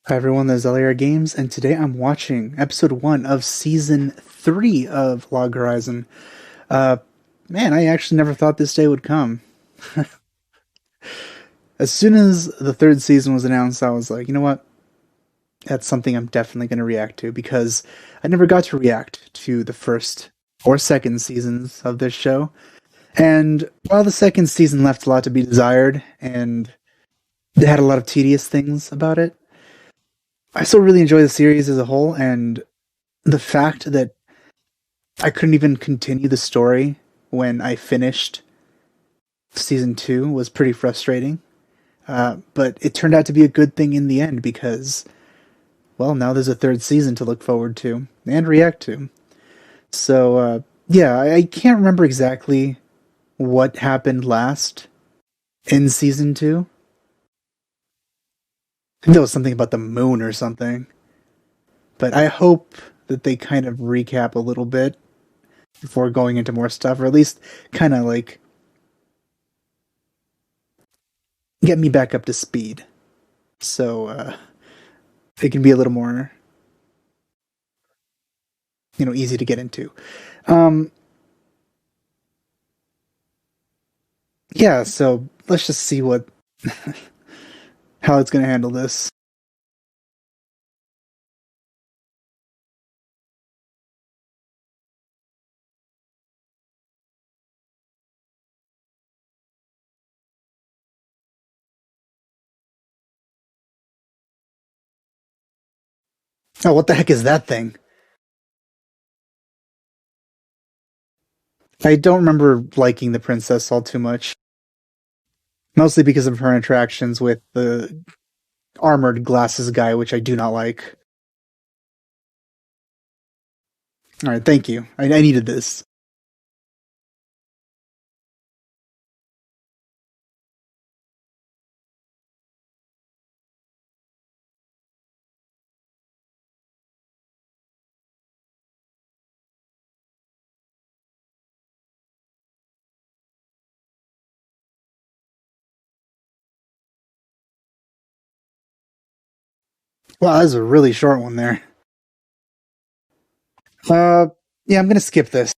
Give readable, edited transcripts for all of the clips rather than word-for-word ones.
Hi everyone, this is LAR Games, and today I'm watching episode 1 of season 3 of Log Horizon. Uh, Man, I actually never thought this day would come. As soon as the third season was announced, I was like, you know what? That's something I'm definitely going to react to because I never got to react to the first or second seasons of this show. And while the second season left a lot to be desired and it had a lot of tedious things about it, I still really enjoy the series as a whole, and the fact that I couldn't even continue the story when I finished season 2 was pretty frustrating. But it turned out to be a good thing in the end because, well, now there's a third season to look forward to and react to. So, yeah, I can't remember exactly what happened last in season 2. I think there was something about the moon or something. But I hope that they kind of recap a little bit before going into more stuff, or at least kind of like get me back up to speed. So, it can be a little more, easy to get into. Um, yeah, so let's just see what how it's going to handle this. Oh, what the heck is that thing? I don't remember liking the princess all too much, mostly because of her interactions with the armored glasses guy, which I do not like. All right, thank you. I needed this. Wow, that was a really short one there. Uh, yeah, I'm gonna skip this.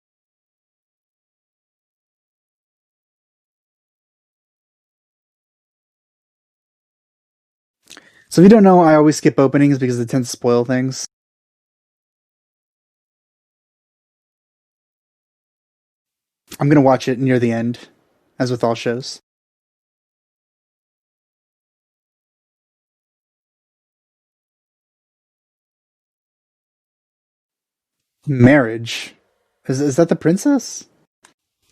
So if you don't know, I always skip openings because it tends to spoil things. I'm gonna watch it near the end, as with all shows. Marriage. Is that the princess?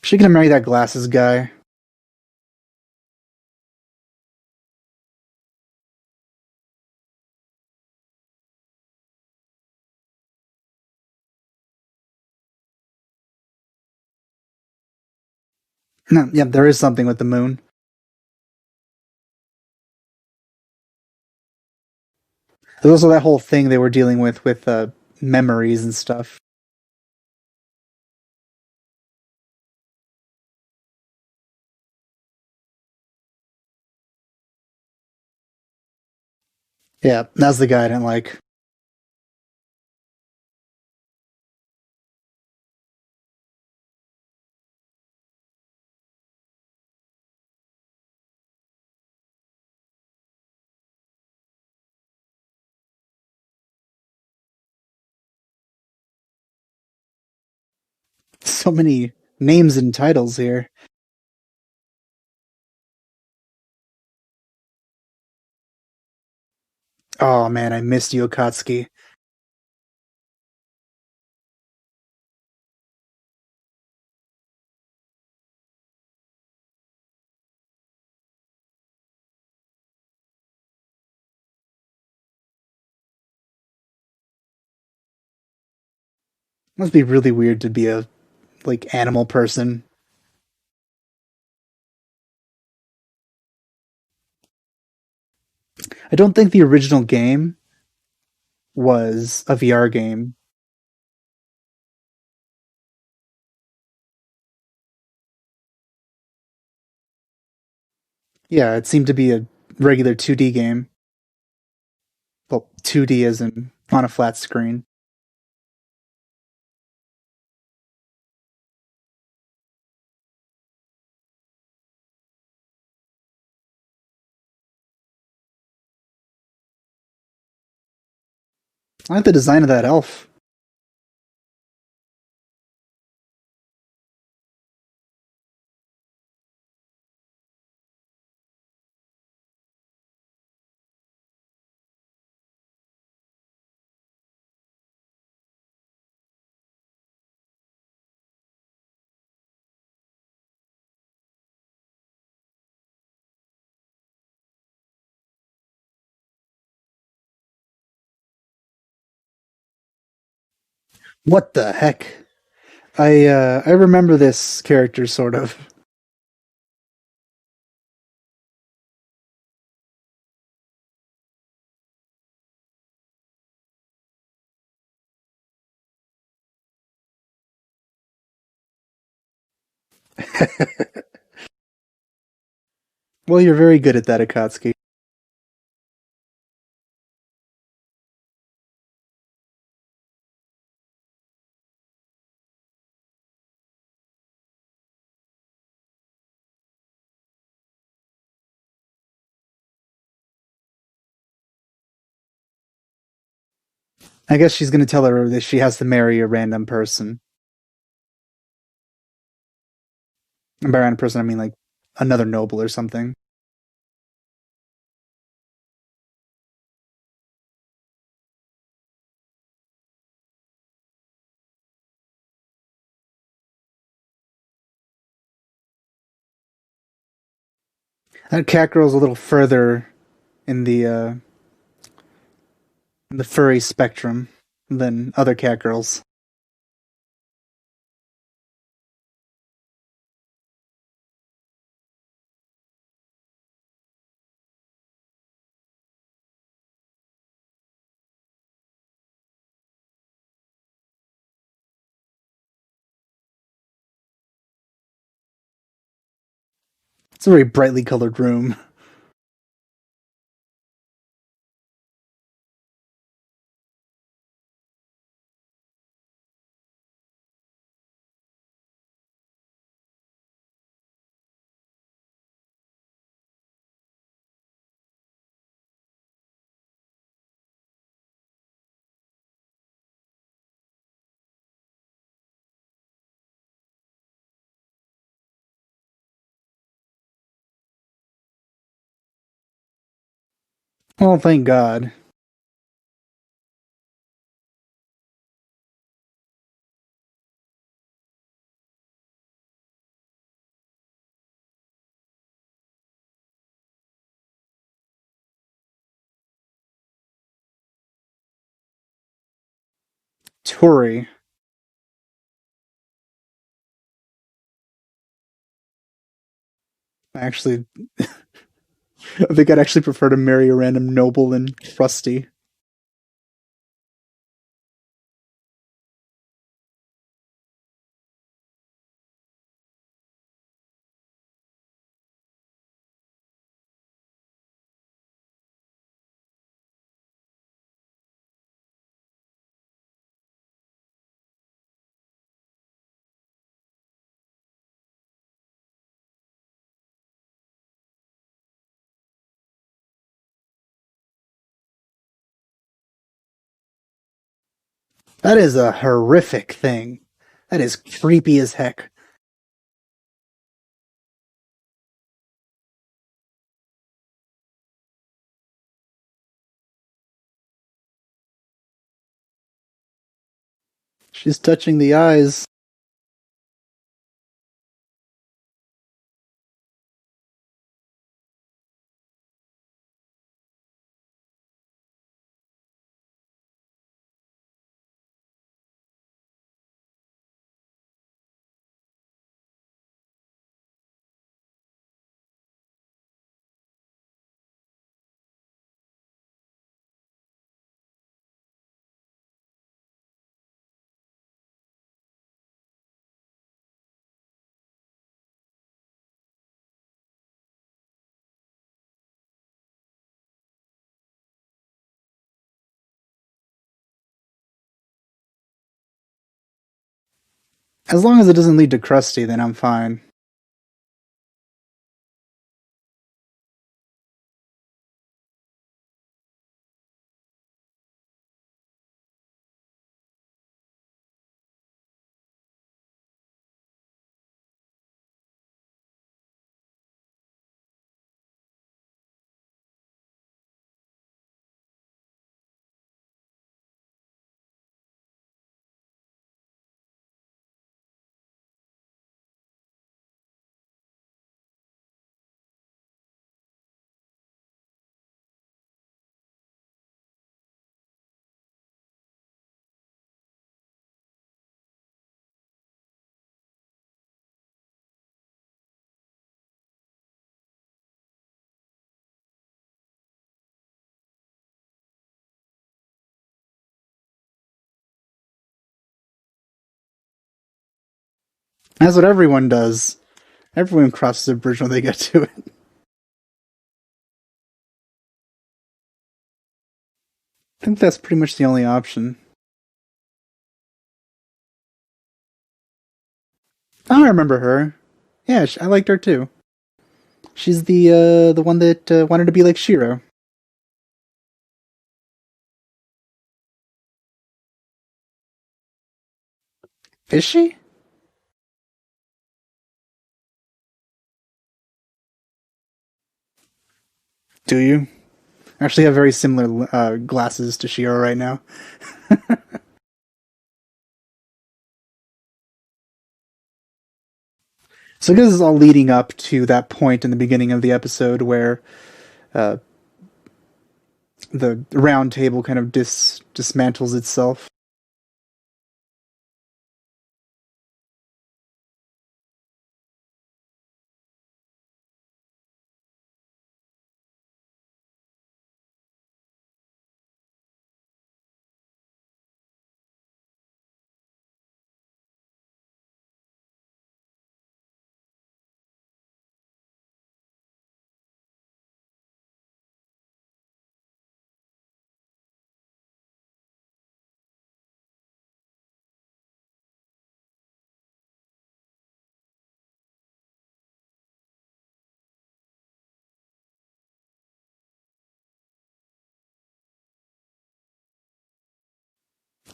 She gonna marry that glasses guy. No, yeah, there is something with the moon. There's also that whole thing they were dealing with memories and stuff. Yeah, that's the guy I didn't like. So many names and titles here. Oh man, I missed Yokatsuki. Must be really weird to be a like animal person. I don't think the original game was a VR game. Yeah, it seemed to be a regular 2D game. Well, 2D as in on a flat screen. I like the design of that elf. What the heck? I remember this character sort of. Well, you're very good at that, Akatsuki. I guess she's gonna tell her that she has to marry a random person. And by random person, I mean like another noble or something. That cat girl's a little further in the furry spectrum than other cat girls. It's a very brightly colored room. Oh, thank God. Tori. Actually, I think I'd actually prefer to marry a random noble than Krusty. That is a horrific thing. That is creepy as heck. She's touching the eyes. As long as it doesn't lead to Krusty, then I'm fine. That's what everyone does. Everyone crosses a bridge when they get to it. I think that's pretty much the only option. Oh, I remember her. Yeah, I liked her too. She's the one that wanted to be like Shiro. Is she? Do you? I actually have very similar glasses to Shiro right now. So this is all leading up to that point in the beginning of the episode where uh, the round table kind of dismantles itself.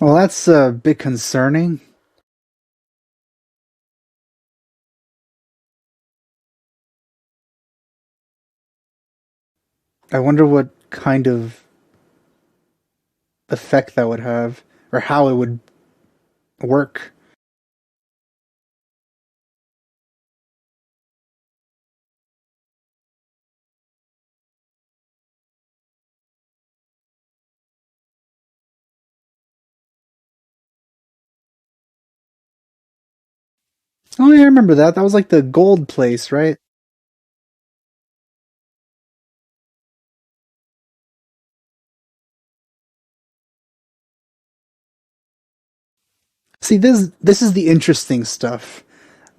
Well, that's a bit concerning. I wonder what kind of effect that would have, or how it would work. Oh yeah, I remember that. That was like the gold place, right? See, this is the interesting stuff.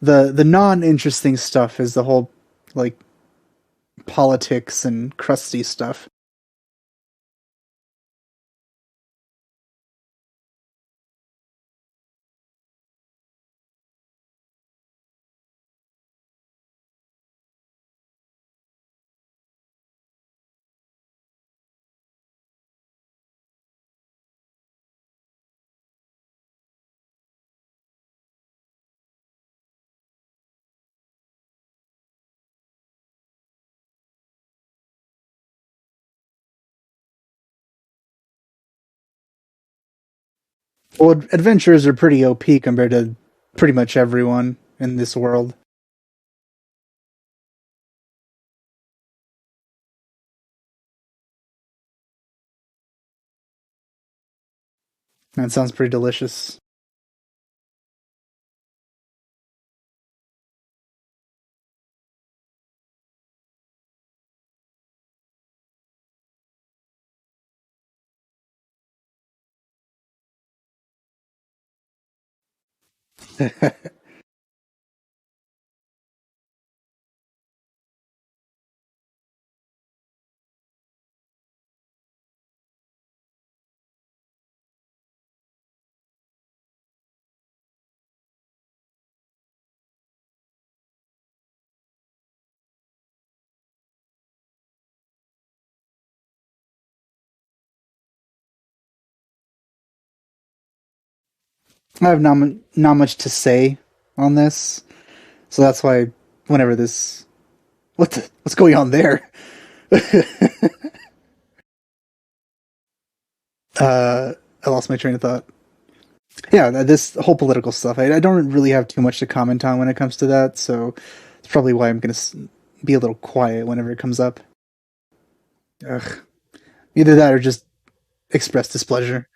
The non-interesting stuff is the whole like politics and crusty stuff. Well, adventurers are pretty OP compared to pretty much everyone in this world. That sounds pretty delicious. I have not much to say on this, so that's why whenever this what's going on there? uh, I lost my train of thought. Yeah, this whole political stuff. I don't really have too much to comment on when it comes to that, so it's probably why I'm gonna be a little quiet whenever it comes up. Ugh. Either that or just express displeasure.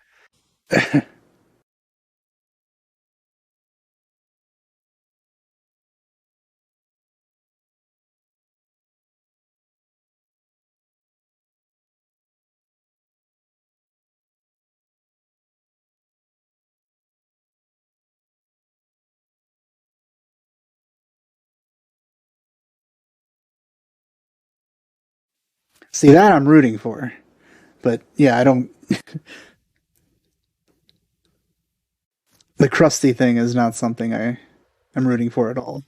See that I'm rooting for, but yeah, I don't. The crusty thing is not something I'm rooting for at all.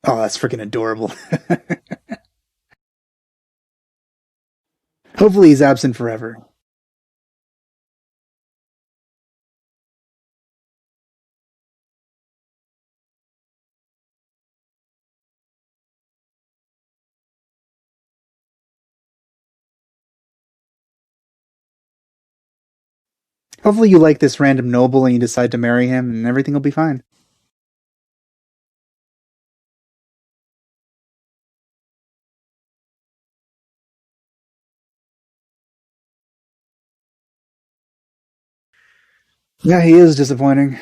Oh, that's freaking adorable. Hopefully, he's absent forever. Hopefully, you like this random noble and you decide to marry him, and everything will be fine. Yeah, he is disappointing.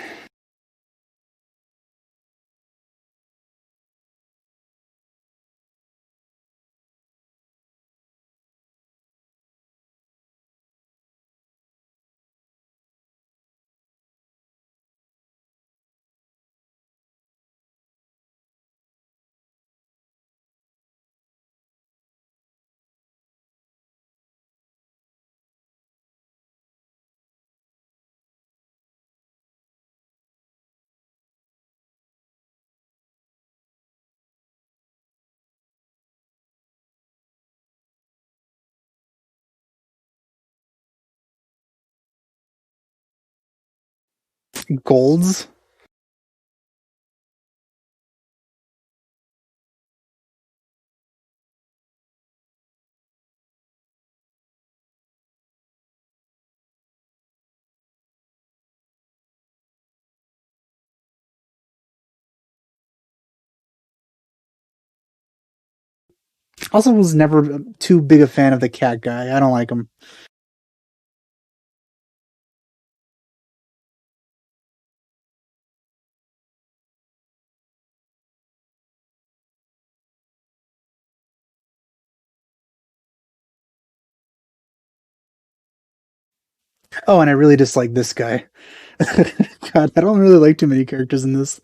Golds? Also, was never too big a fan of the cat guy. I don't like him. Oh, and I really dislike this guy. God, I don't really like too many characters in this.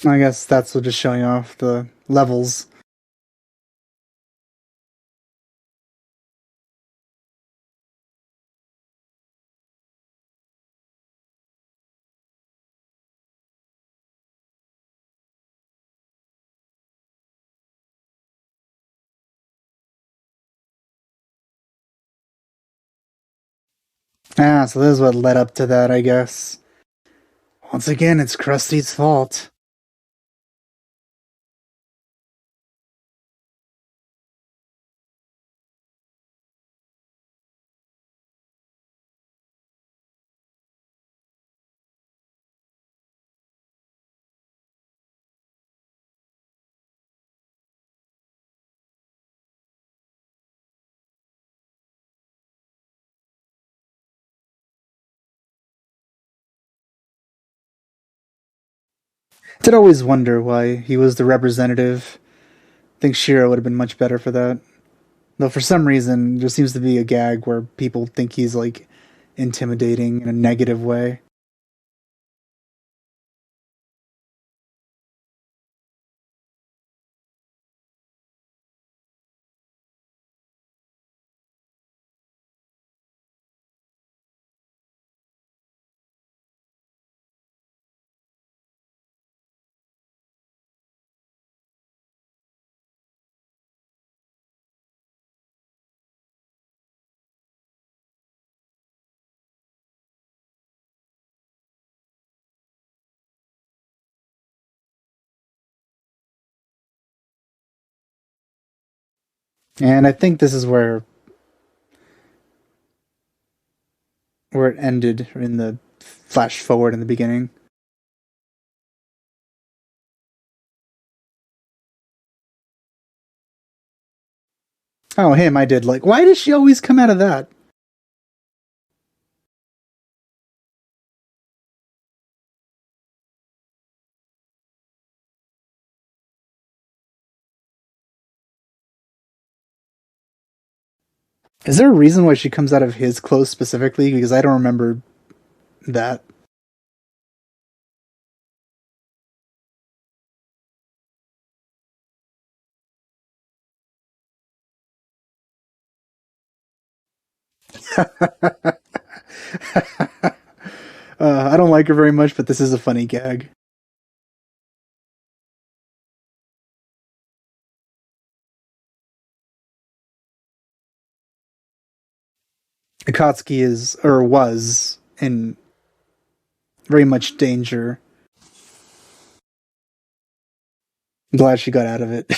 I guess that's what just showing off the levels. Ah, so this is what led up to that, I guess. Once again, it's Krusty's fault. Did always wonder why he was the representative. I think Shiro would have been much better for that. Though for some reason, there seems to be a gag where people think he's like intimidating in a negative way. And I think this is where it ended in the flash forward in the beginning. Oh, him, I did like. Why does she always come out of that? Is there a reason why she comes out of his clothes specifically? Because I don't remember that. I don't like her very much, but this is a funny gag. Akatsuki is or was in very much danger. I'm glad she got out of it.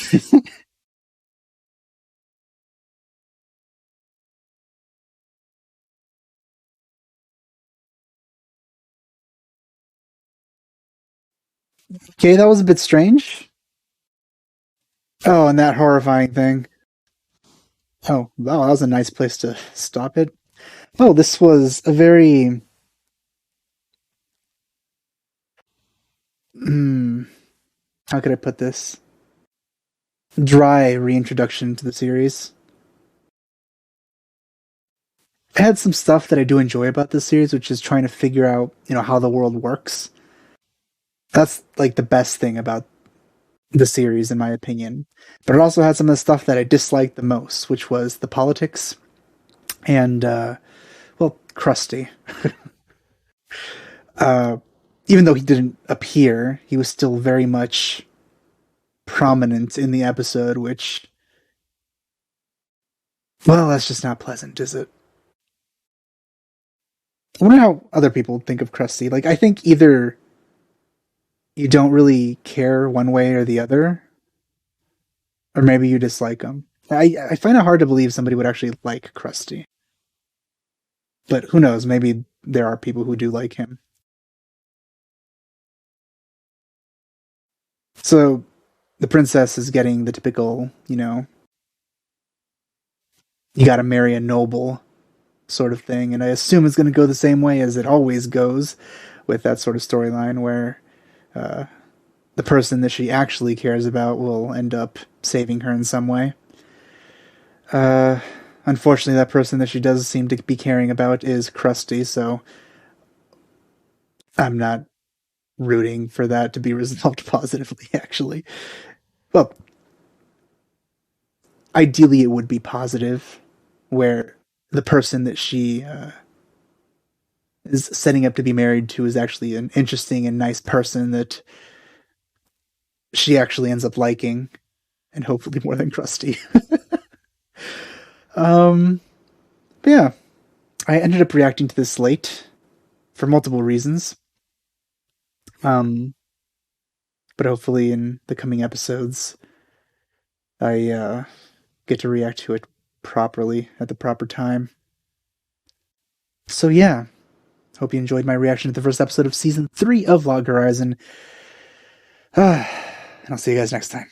Okay, that was a bit strange. Oh, and that horrifying thing. Oh, wow, that was a nice place to stop it. Oh, this was a very hmm, how could I put this? Dry reintroduction to the series. It had some stuff that I do enjoy about this series, which is trying to figure out, how the world works. That's like the best thing about the series, in my opinion. But it also had some of the stuff that I disliked the most, which was the politics and, well, Krusty. Uh, Even though he didn't appear, he was still very much prominent in the episode, which, well, that's just not pleasant, is it? I wonder how other people think of Krusty. Like, I think either you don't really care one way or the other, or maybe you dislike him. I find it hard to believe somebody would actually like Krusty, but who knows? Maybe there are people who do like him. So the princess is getting the typical, you got to marry a noble sort of thing, and I assume it's going to go the same way as it always goes with that sort of storyline where uh, the person that she actually cares about will end up saving her in some way. Uh, Unfortunately, that person that she does seem to be caring about is Krusty, so I'm not rooting for that to be resolved positively, actually. Well, ideally, it would be positive, where the person that she is setting up to be married to is actually an interesting and nice person that she actually ends up liking, and hopefully more than Krusty. um, but yeah, I ended up reacting to this late for multiple reasons. Um, but hopefully in the coming episodes, I get to react to it properly at the proper time. So yeah, hope you enjoyed my reaction to the first episode of season 3 of Log Horizon. And I'll see you guys next time.